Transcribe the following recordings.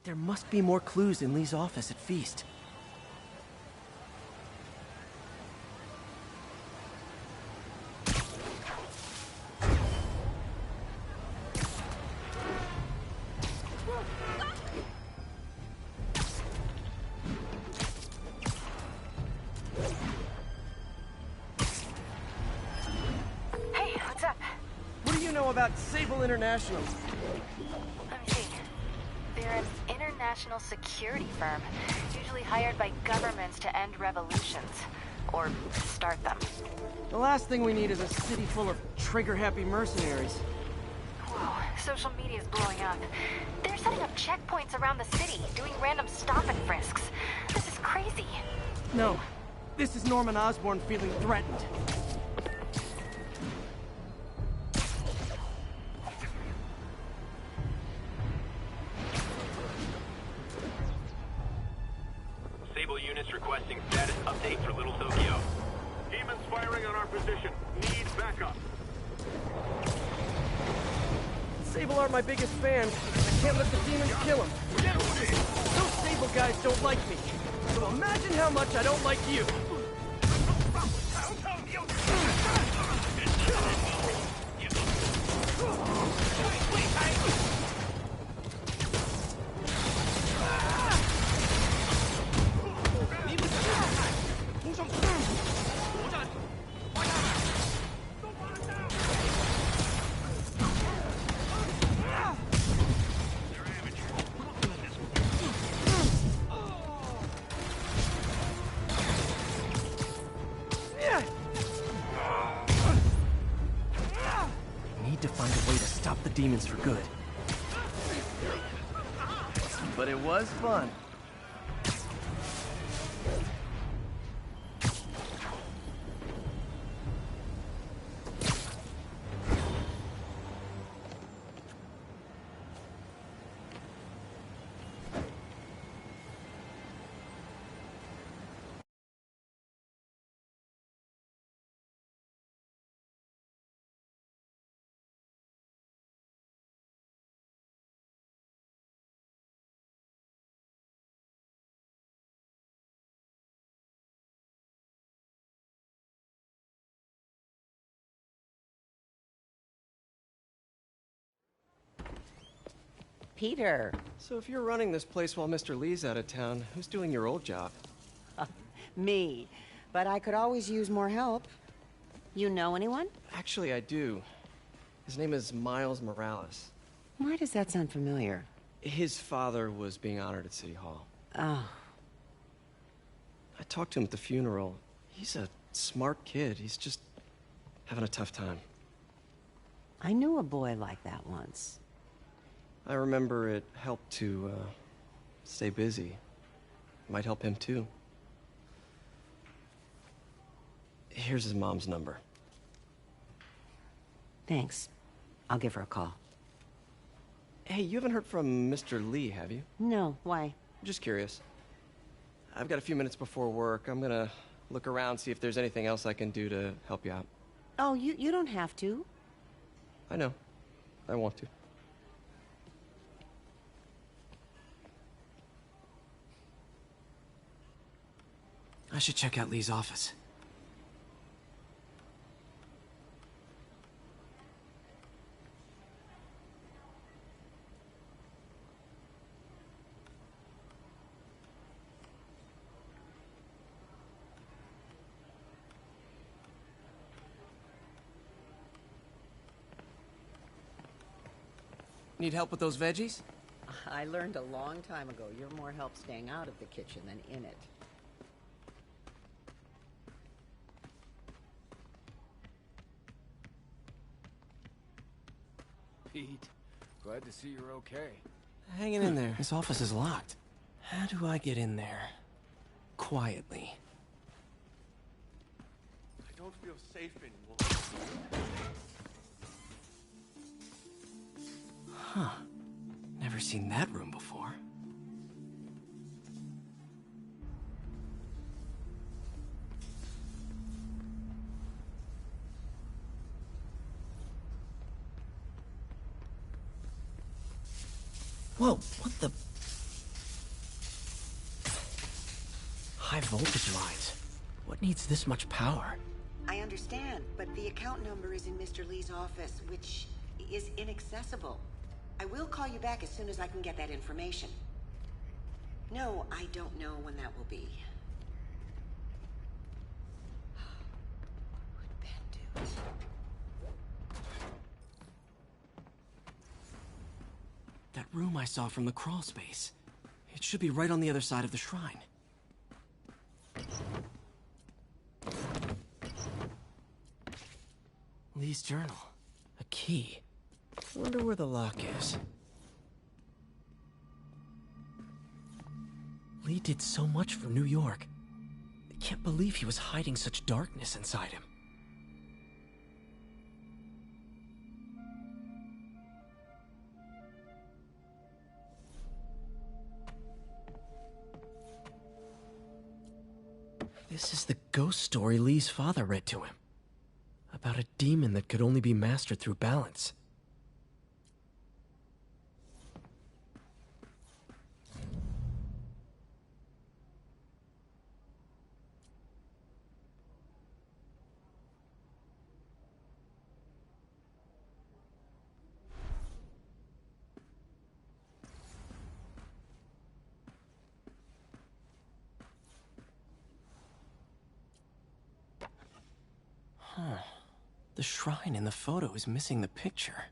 There must be more clues in Lee's office at Feast. Hey, what's up? What do you know about Sable International? Let me see. They're an international security firm, usually hired by governments to end revolutions. Or start them. The last thing we need is a city full of trigger-happy mercenaries. Whoa, social media's blowing up. They're setting up checkpoints around the city, doing random stop and frisks. This is crazy. No, this is Norman Osborn feeling threatened. Sable units requesting status update for Little Tokyo. Demons firing on our position. Need backup. Sable are my biggest fans. I can't let the demons kill them. Those Sable guys don't like me. So imagine how much I don't like you. To find a way to stop the demons for good. But it was fun. Peter. So if you're running this place while Mr. Lee's out of town, who's doing your old job? Me. But I could always use more help. You know anyone? Actually, I do. His name is Miles Morales. Why does that sound familiar? His father was being honored at City Hall. Oh. I talked to him at the funeral. He's a smart kid. He's just having a tough time. I knew a boy like that once. I remember it helped to, stay busy. Might help him, too. Here's his mom's number. Thanks. I'll give her a call. Hey, you haven't heard from Mr. Lee, have you? No, why? Just curious. I've got a few minutes before work. I'm gonna look around, see if there's anything else I can do to help you out. Oh, you don't have to. I know. I want to. I should check out Lee's office. Need help with those veggies? I learned a long time ago you're more help staying out of the kitchen than in it. Pete, glad to see you're okay. Hanging in there. This office is locked. How do I get in there? Quietly. I don't feel safe anymore. Huh. Never seen that room before. Whoa, what the... high voltage lines. What needs this much power? I understand, but the account number is in Mr. Lee's office, which is inaccessible. I will call you back as soon as I can get that information. No, I don't know when that will be. Would Ben do it? That room I saw from the crawl space. It should be right on the other side of the shrine. Lee's journal. A key. Wonder where the lock is. Lee did so much for New York. I can't believe he was hiding such darkness inside him. This is the ghost story Lee's father read to him. About a demon that could only be mastered through balance. Huh. The shrine in the photo is missing the picture.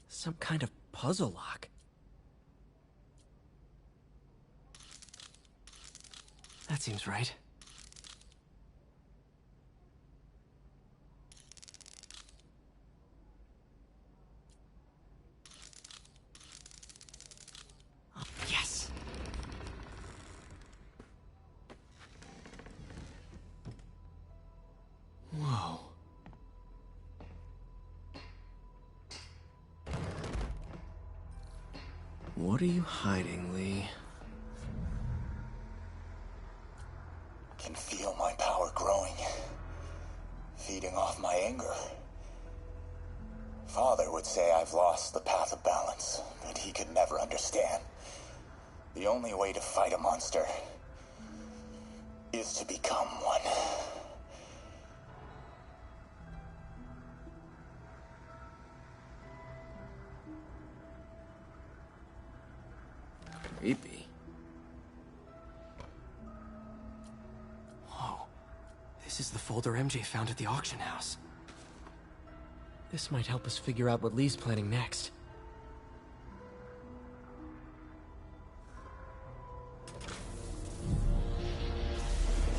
Some kind of puzzle lock. That seems right. Yes! Whoa. What are you hiding, Lee? Can feel my power growing, feeding off my anger. Father would say I've lost the path of balance, but he could never understand. The only way to fight a monster is to become one. Creepy. Whoa. This is the folder MJ found at the auction house. This might help us figure out what Lee's planning next.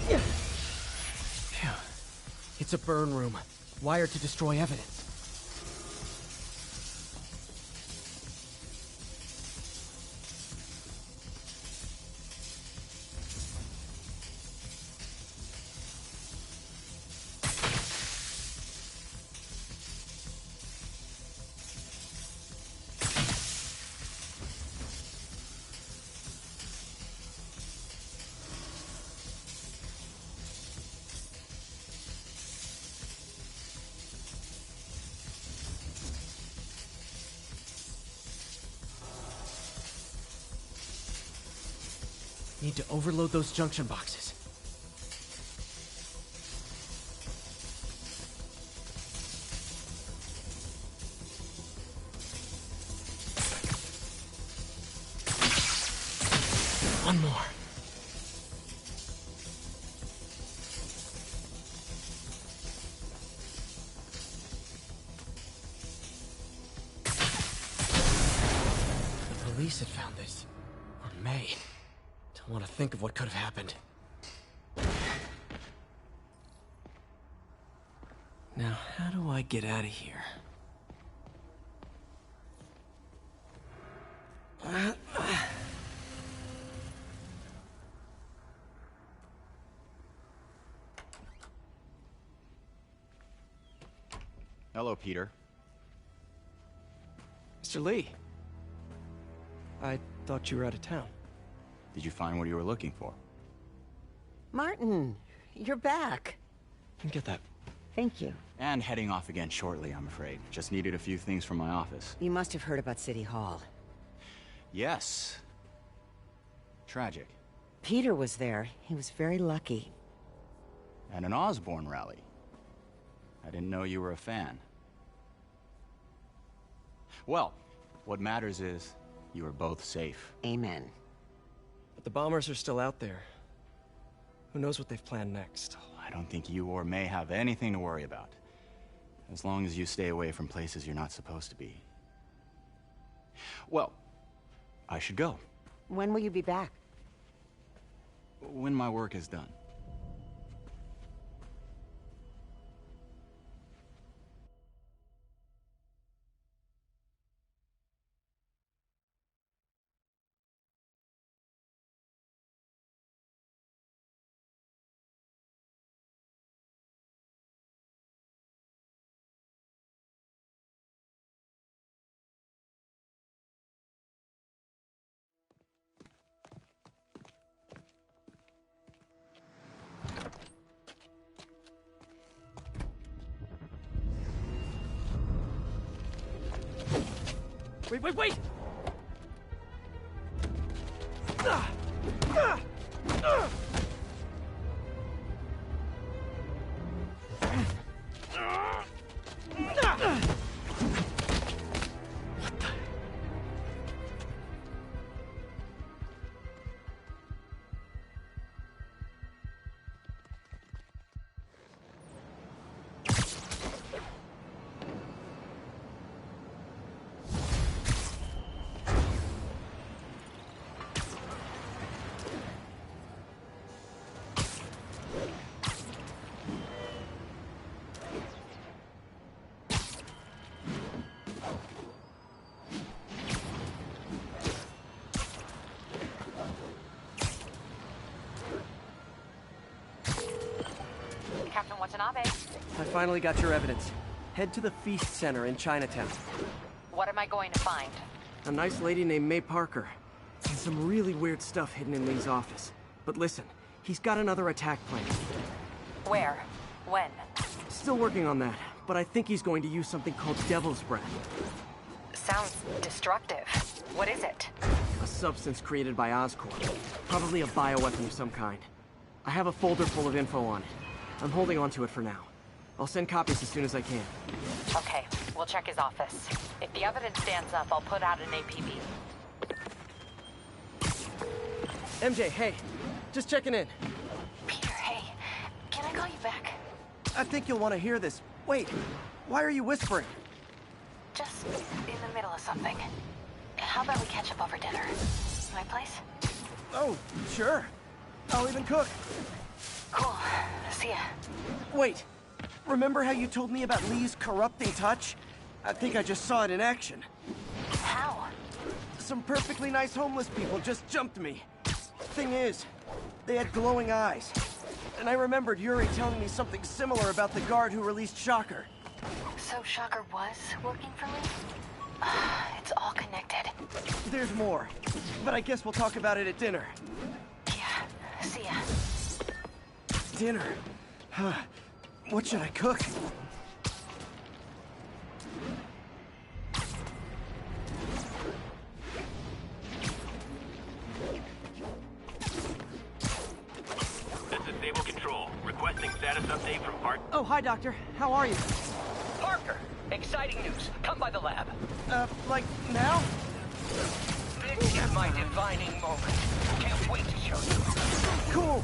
Phew. It's a burn room, wired to destroy evidence. Need to overload those junction boxes. One more. The police had found this. Or may. I want to think of what could have happened. Now, how do I get out of here? Hello, Peter. Mr. Lee. I thought you were out of town. Did you find what you were looking for? Martin, you're back. Get that. Thank you. And heading off again shortly, I'm afraid. Just needed a few things from my office. You must have heard about City Hall. Yes. Tragic. Peter was there. He was very lucky. At an Osborn rally. I didn't know you were a fan. Well, what matters is you are both safe. Amen. But the bombers are still out there. Who knows what they've planned next? I don't think you or May have anything to worry about. As long as you stay away from places you're not supposed to be. Well, I should go. When will you be back? When my work is done. Wait! Captain Watanabe. I finally got your evidence. Head to the Feast Center in Chinatown. What am I going to find? A nice lady named May Parker. And some really weird stuff hidden in Lee's office. But listen, he's got another attack plan. Where? When? Still working on that, but I think he's going to use something called Devil's Breath. Sounds destructive. What is it? A substance created by Oscorp. Probably a bioweapon of some kind. I have a folder full of info on it. I'm holding on to it for now. I'll send copies as soon as I can. Okay, we'll check his office. If the evidence stands up, I'll put out an APB. MJ, hey. Just checking in. Peter, hey. Can I call you back? I think you'll want to hear this. Wait, why are you whispering? Just in the middle of something. How about we catch up over dinner? My place? Oh, sure. I'll even cook. Cool. See ya. Wait, remember how you told me about Lee's corrupting touch? I think I just saw it in action. How? Some perfectly nice homeless people just jumped me. Thing is, they had glowing eyes. And I remembered Yuri telling me something similar about the guard who released Shocker. So Shocker was working for me? It's all connected. There's more, but I guess we'll talk about it at dinner. Yeah, see ya. Dinner? What should I cook? This is Stable Control. Requesting status update from Park. Oh, hi, Doctor. How are you? Parker, exciting news. Come by the lab. Like now? This is my defining moment. Can't wait to show you. Cool.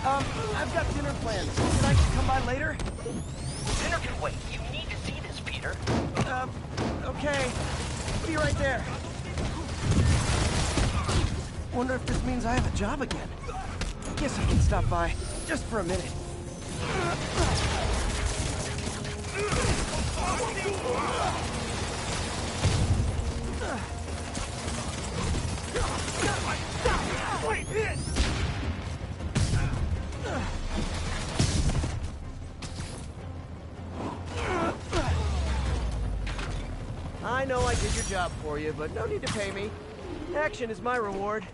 I've got dinner plans. Can I come by later? Dinner can wait. You need to see this, Peter. Okay. Be right there. Wonder if this means I have a job again. Guess I can stop by, just for a minute. I know I did your job for you, but no need to pay me. Action is my reward.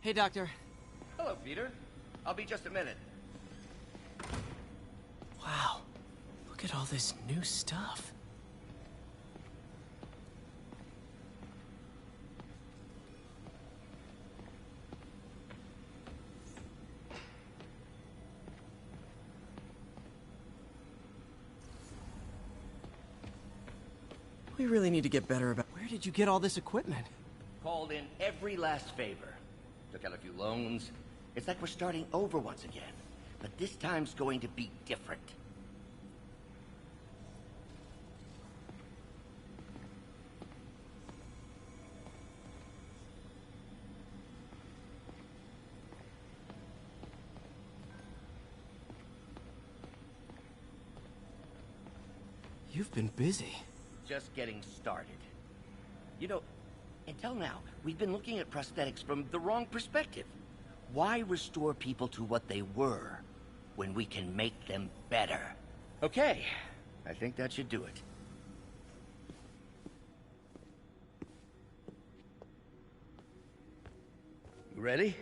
Hey, Doctor. Hello, Peter. I'll be just a minute. Wow. Look at all this new stuff. We really need to get better about... Where did you get all this equipment? Called in every last favor. Took out a few loans. It's like we're starting over once again. But this time's going to be different. You've been busy. Just getting started. You know, until now, we've been looking at prosthetics from the wrong perspective. Why restore people to what they were when we can make them better? Okay, I think that should do it. You ready?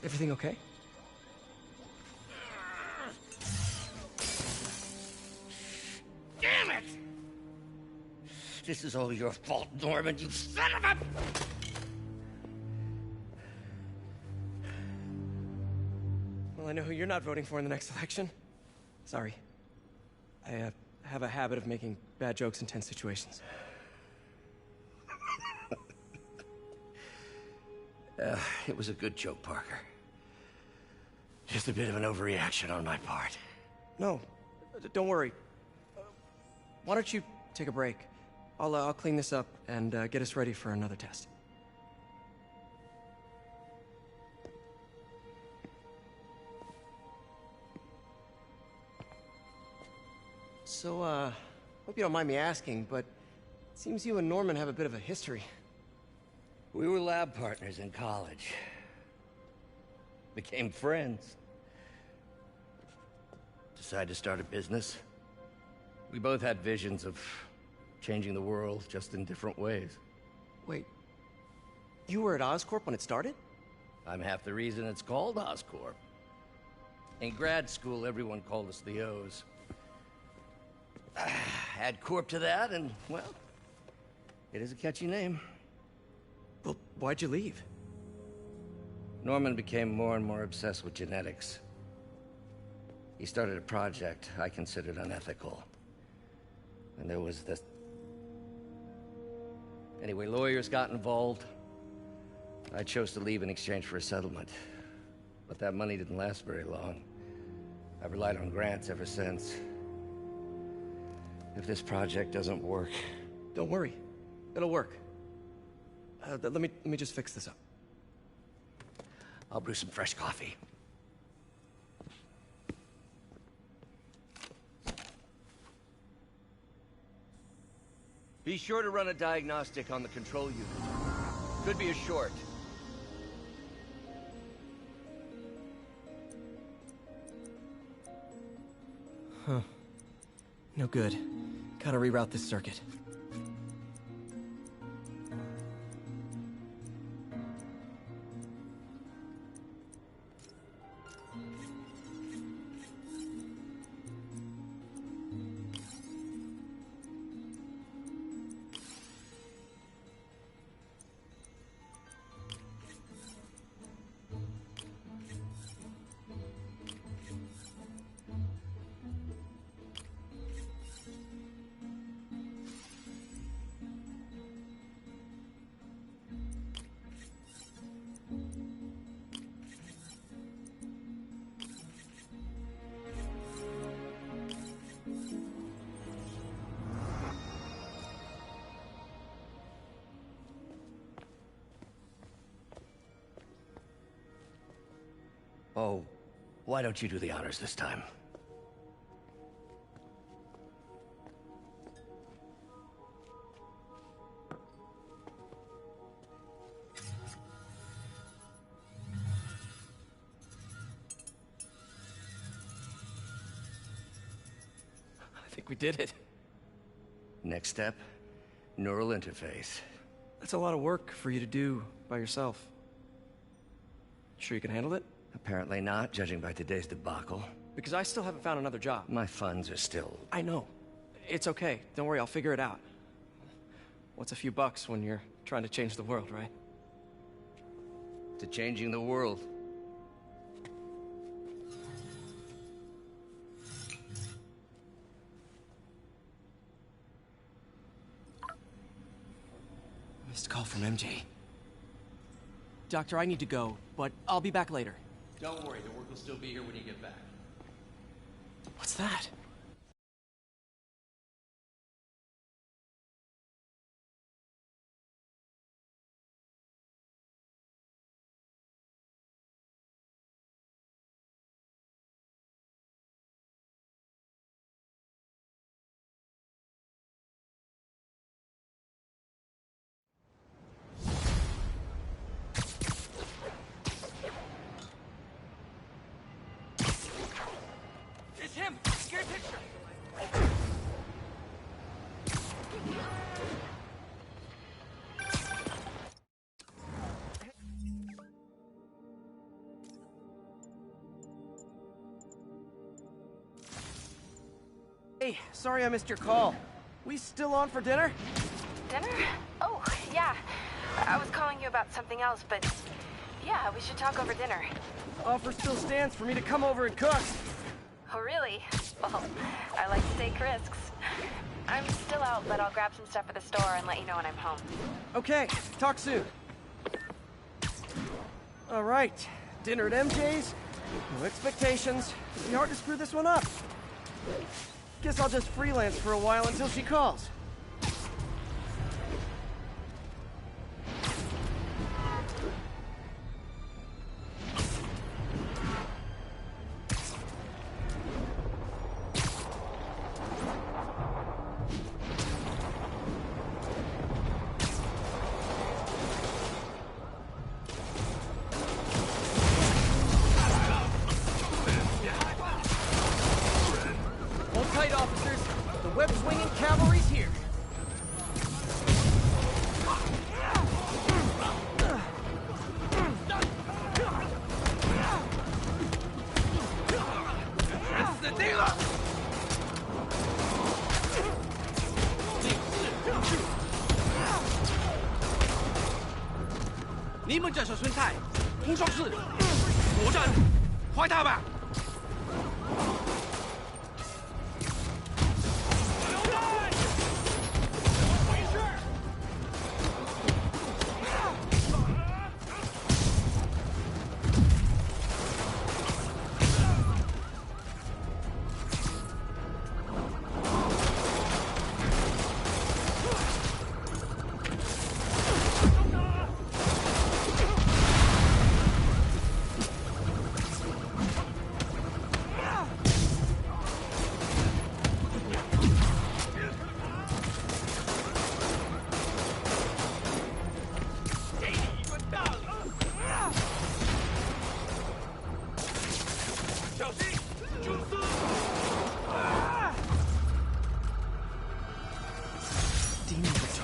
Everything okay? Damn it! This is all your fault, Norman, you son of a... Well, I know who you're not voting for in the next election. Sorry. I have a habit of making bad jokes in tense situations. It was a good joke, Parker. Just a bit of an overreaction on my part. No, don't worry. Why don't you take a break? I'll clean this up and get us ready for another test. So, hope you don't mind me asking, but it seems you and Norman have a bit of a history. We were lab partners in college. Became friends. Decided to start a business. We both had visions of changing the world, just in different ways. Wait, you were at Oscorp when it started? I'm half the reason it's called Oscorp. In grad school, everyone called us the O's. Add Corp to that, and, well, it is a catchy name. Well, why'd you leave? Norman became more and more obsessed with genetics. He started a project I considered unethical. And there was this... Anyway, lawyers got involved. I chose to leave in exchange for a settlement. But that money didn't last very long. I've relied on grants ever since. If this project doesn't work... Don't worry. It'll work. Let me just fix this up. I'll brew some fresh coffee. Be sure to run a diagnostic on the control unit. Could be a short. Huh. No good. Gotta reroute this circuit. Oh, why don't you do the honors this time? think we did it. Next step, neural interface. That's a lot of work for you to do by yourself. Sure you can handle it? Apparently not, judging by today's debacle. Because I still haven't found another job. My funds are still... I know. It's okay. Don't worry, I'll figure it out. What's a few bucks when you're trying to change the world, right? to changing the world. Missed call from MJ. Doctor, I need to go, but I'll be back later. Don't worry, the work will still be here when you get back. What's that? Hey, sorry I missed your call. We still on for dinner? Dinner? Oh, yeah. I was calling you about something else, but yeah, we should talk over dinner. Offer still stands for me to come over and cook. Oh, really? Well, I like to take risks. I'm still out, but I'll grab some stuff at the store and let you know when I'm home. Okay, talk soon. All right, dinner at MJ's. No expectations. It'd be hard to screw this one up. Guess I'll just freelance for a while until she calls.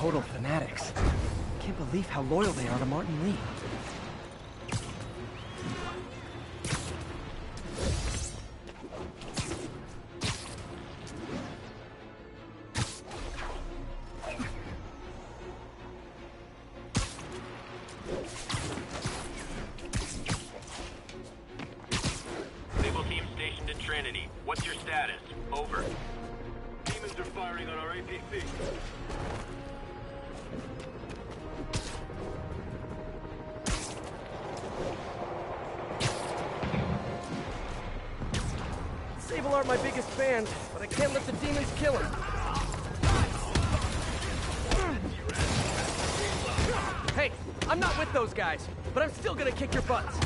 Total fanatics. Can't believe how loyal they are to Martin Lee. Naval team stationed in Trinity. What's your status? Over. Demons are firing on our APC. Sable aren't my biggest fans, but I can't let the demons kill them. Hey, I'm not with those guys, but I'm still gonna kick your butts.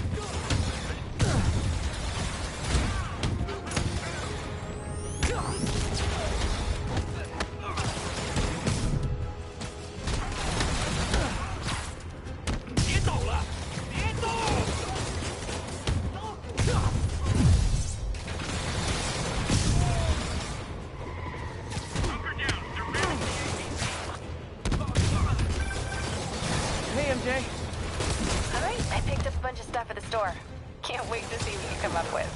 can't wait to see what you come up with.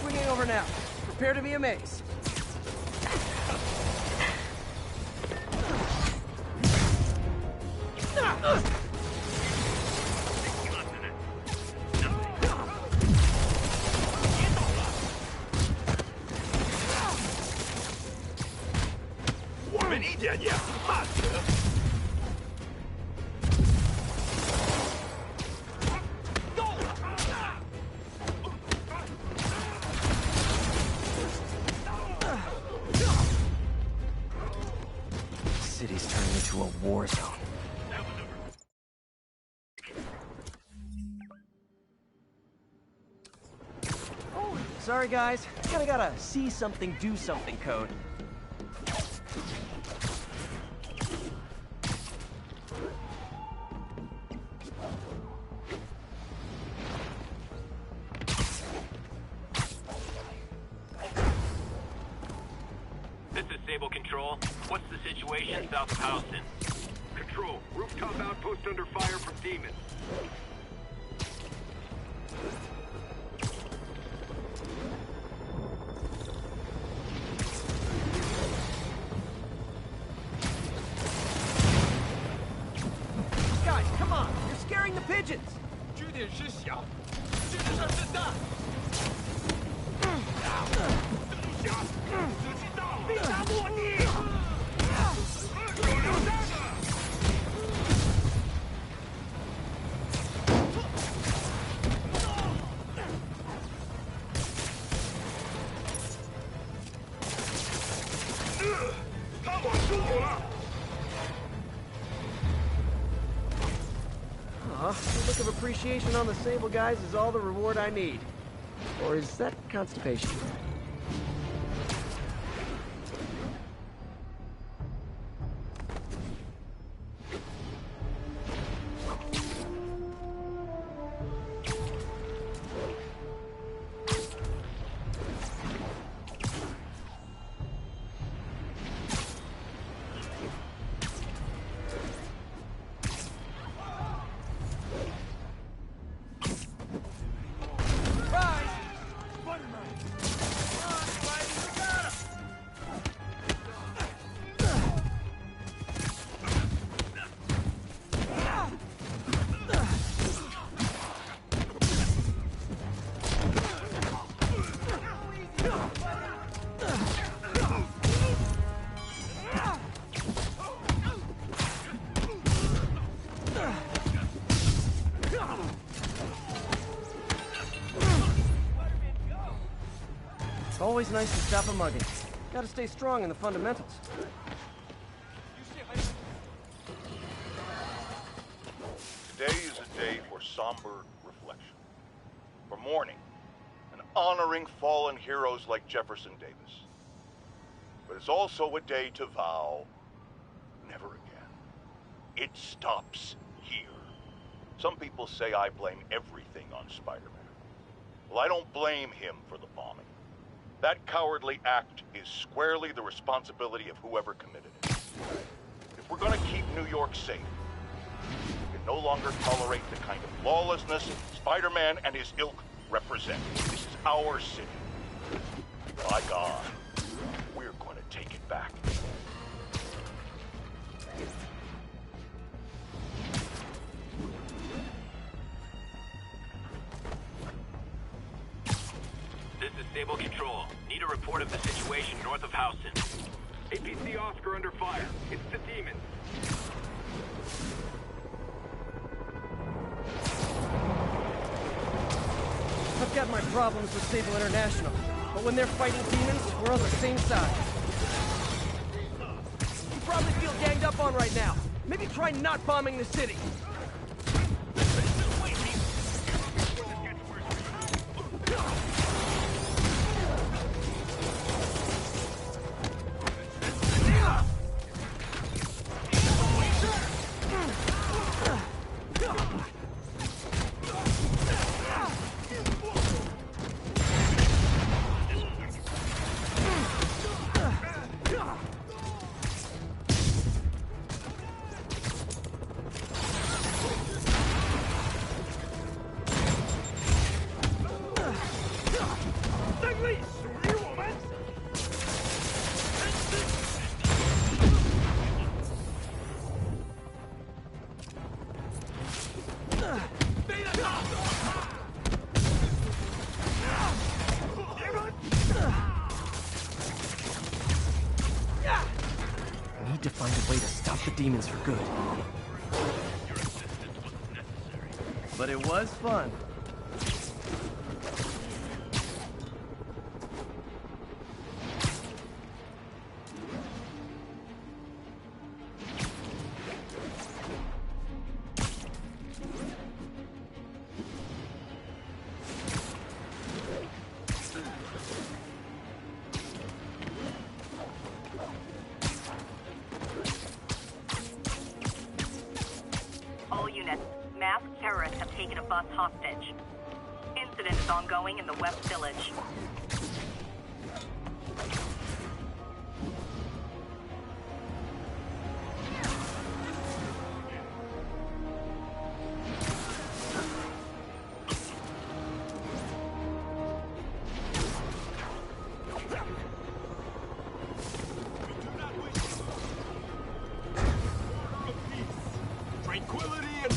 Swinging over now. Prepare to be amazed. City's turning into a war zone. Sorry guys, kinda got a see something, do something code. This is Sable Control. What's the situation south of Houston? Control, rooftop outpost under fire from demons. Guys, come on! You're scaring the pigeons! 据点是小，这个事儿是大。等一下，时机到了，必杀莫逆！有榴弹了！他往出火了！ Aw, a look of appreciation on the Sable guys is all the reward I need. Or is that constipation? Always nice to stop a mugging. Gotta stay strong in the fundamentals. Today is a day for somber reflection, for mourning and honoring fallen heroes like Jefferson Davis. But it's also a day to vow never again. It stops here. Some people say I blame everything on Spider-Man. Well, I don't blame him for the bombing. That cowardly act is squarely the responsibility of whoever committed it. If we're gonna keep New York safe, we can no longer tolerate the kind of lawlessness Spider-Man and his ilk represent. This is our city. By God, we're gonna take it back. This is Sable Control. Need a report of the situation north of Houston. APC Oscar under fire. It's the demons. I've got my problems with Sable International, but when they're fighting demons, we're on the same side. You probably feel ganged up on right now. Maybe try not bombing the city. to find a way to stop the demons for good. But it was fun. All units, masked terrorists have taken a bus hostage. Incident is ongoing in the West Village. Tranquility and...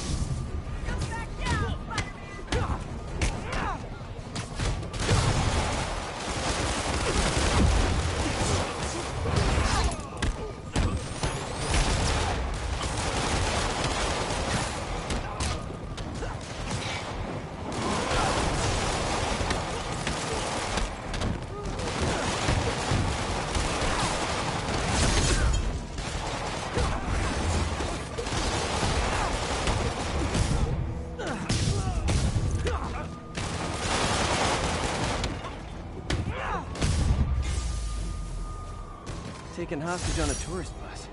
Taken hostage on a tourist bus.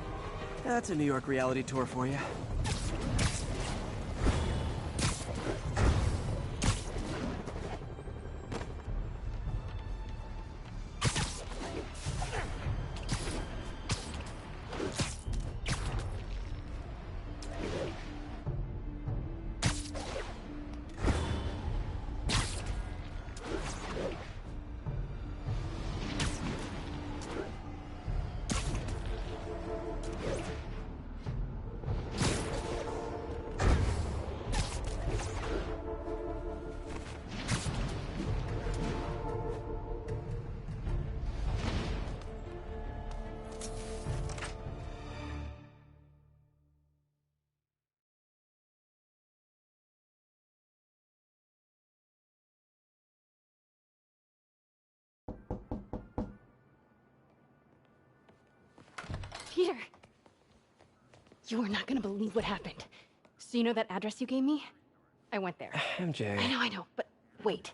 That's a New York reality tour for you. Peter! You are not gonna believe what happened. So you know that address you gave me? I went there. MJ. I know, but wait.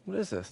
What is this?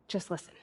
Just listen.